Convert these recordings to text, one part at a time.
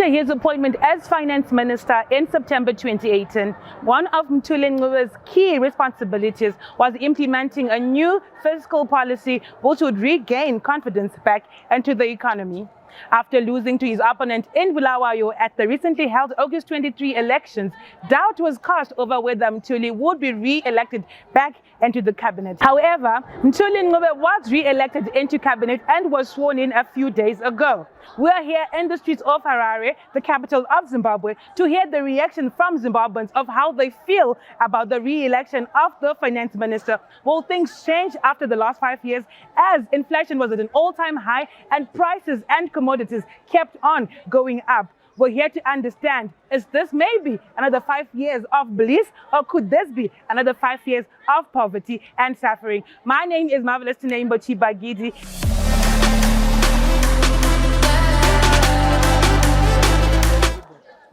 After his appointment as finance minister in September 2018, one of Mthuli Ncuve's key responsibilities was implementing a new fiscal policy which would regain confidence back into the economy. After losing to his opponent in Bulawayo at the recently held August 23 elections, doubt was cast over whether Mthuli would be re-elected back into the cabinet. However, Mthuli Ncuve was re-elected into cabinet and was sworn in a few days ago. We are here in the streets of Harare, the capital of Zimbabwe, to hear the reaction from Zimbabweans of how they feel about the re-election of the finance minister. Will things change after the last 5 years, as inflation was at an all-time high and prices and commodities kept on going up? We're here to understand, is this maybe another 5 years of bliss, or could this be another 5 years of poverty and suffering? My name is Marvelous Tinembo Chibagidi.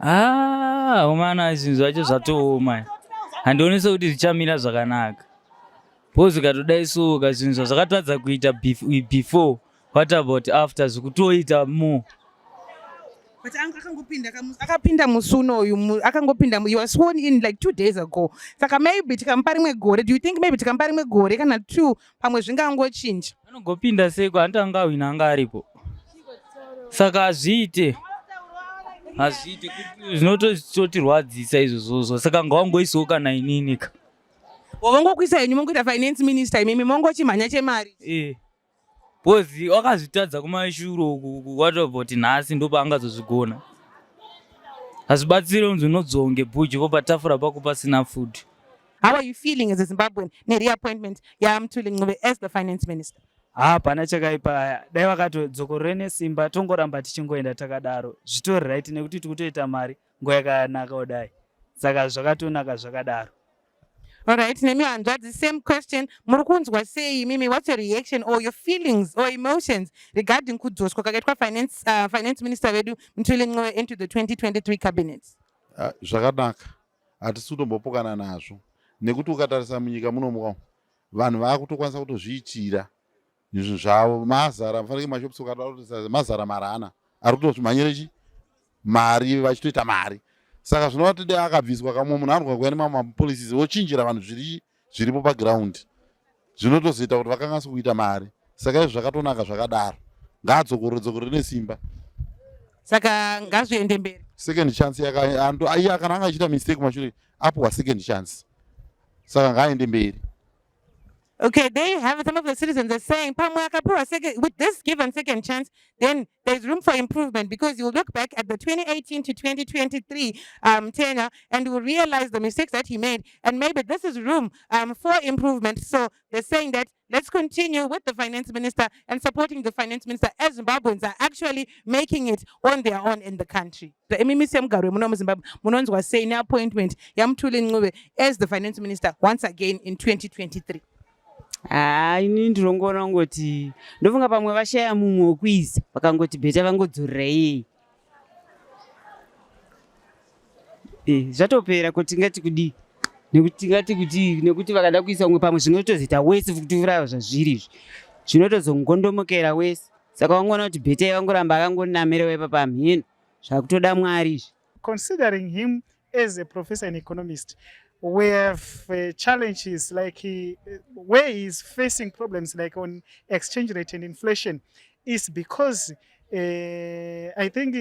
Umana zvinhu zvacho zvatooma. Handionesa kuti zvichamira zvakanaka. Bozi ukatodai suka zvinhu zvakatadza kuita before, what about after, zvikutoita more. But akapinda musuno akangopinda, you were sworn in like 2 days ago. Saka maybe tikamupa rimwe gore, do you think maybe tikamupa rimwe gore kana 2 pamwe zvingangochinja? Anongopinda seko handanga awina anga aripo. Saka azviite kuti zvinototirwadzisa izvozvo. Saka ngawangoisawo kana inini ka. Wavangokuisa henyu mongoita finance minister imimi mongochimhanya chemari. Bozi wakazvitadza kumashuro what about nhasi ndo paangazozvigona. Hazvibatsire munhu unodzonge bhuji po patafura pako pasina food. How are you feeling as a Zimbabwean ne-reappointment yaMthuli Ncuve as the finance minister? Hapana chakaipa, dai vakatodzokorere nesimba tongoramba tichingoenda takadaro. Zvitori right nekuti tikutoita mari nguva yakanaka kudai. Saka zvakatonaka zvakadaro. All right, Nemi Andra, the same question. Murukunzwa say, Mimi, what's your reaction or your feelings or emotions regarding kudzoswa kwakaitwa finance minister vedu Mthuli Ncuve into the 2023 cabinet? Zvakanaka. Hatisutombopokana nazvo. Nekuti ukatarisa munyika munomu vanhu vakutokwanisa kutozviitira zvinhu zvavo mazara, mufanike mashopisi ukataura mazara marana ari kutozvimhanyira mari vachitoita mari. Saka zvinova dai akabviswa kamwe munhu anoga kuya nemapolicies vochinjira vanhu zviripo paground zvinotozoita kuti vakanganisa kuita mari. Saka izvi zvakatonaka zvakadaro, ngaadzokorore nesimba. Saka ngazviende mberi. Second chance iye kana anga achiita mistake mashure apowa second chance. Saka ngaaende mberi. Okay, there you have it. Some of the citizens are saying, with this given second chance, then there's room for improvement, because you look back at the 2018 to 2023 tenure and you will realize the mistakes that he made, and maybe this is room for improvement. So they're saying that let's continue with the finance minister and supporting the finance minister, as Zimbabweans are actually making it on their own in the country. The MMC Zimbabwe was saying appointment yaMthuli Ncuve as the finance minister once again in 2023. Ini ndinongona ngoti ndofunga pamwe vashaya mumwe wekuisa vakangoti bheta vangodzorera zvatopera kuti tingati kudi nekuti vakada kuisa umwe pamwe zvinotozoita wese kutiuraya zvazviri izvi zvinotozongondomokera wese. Saka vangona kuti bheta vangoramba akangonamira wepa pamhino zvakutoda mwari izvi. Considering him as a professor and economist, we have challenges like where he's facing problems like on exchange rate and inflation is because I think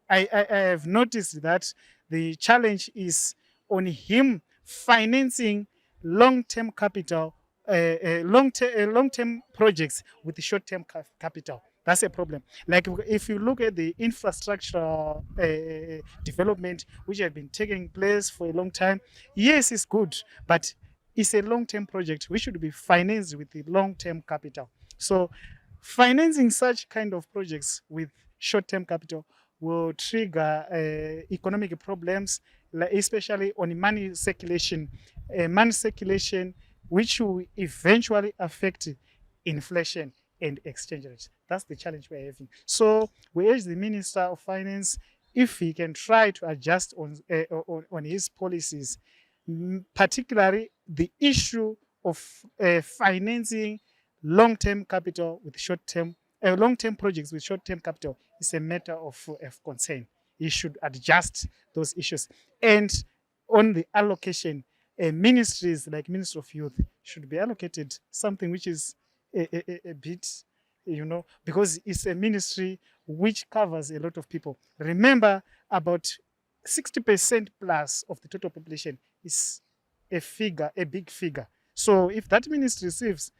I have noticed that the challenge is on him financing long-term capital, long-term projects with short-term capital. That's a problem. Like if you look at the infrastructure development, which has been taking place for a long time, yes, it's good, but it's a long-term project. We should be financed with the long-term capital. So financing such kind of projects with short-term capital will trigger economic problems, especially on money circulation, which will eventually affect inflation and exchange rates. That's the challenge we're having. So we urge the Minister of Finance, if he can try to adjust on his policies, particularly the issue of financing long-term capital with short-term, long-term projects with short-term capital is a matter of concern. he should adjust those issues. And on the allocation, ministries like Ministry of Youth should be allocated something which is a bit, because it's a ministry which covers a lot of people. Remember, about 60% plus of the total population is a big figure. So if that ministry receives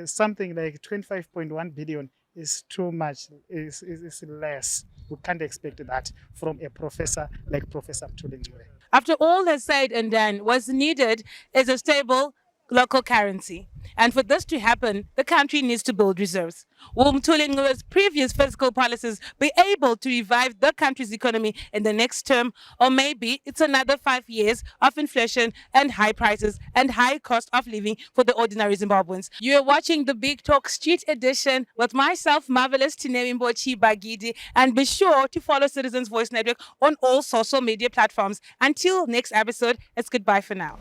something like 25.1 billion, is too much, is less. We can't expect that from a professor like Professor Mthuli Ncuve. After all that's said and done, what's needed is a stable local currency. And for this to happen, the country needs to build reserves. Will Mthuli Ncuve's previous fiscal policies be able to revive the country's economy in the next term? Or maybe it's another 5 years of inflation and high prices and high cost of living for the ordinary Zimbabweans. You are watching the Big Talk Street Edition with myself, Marvelous Tinewimbochi Bagidi. And be sure to follow Citizens Voice Network on all social media platforms. Until next episode, it's goodbye for now.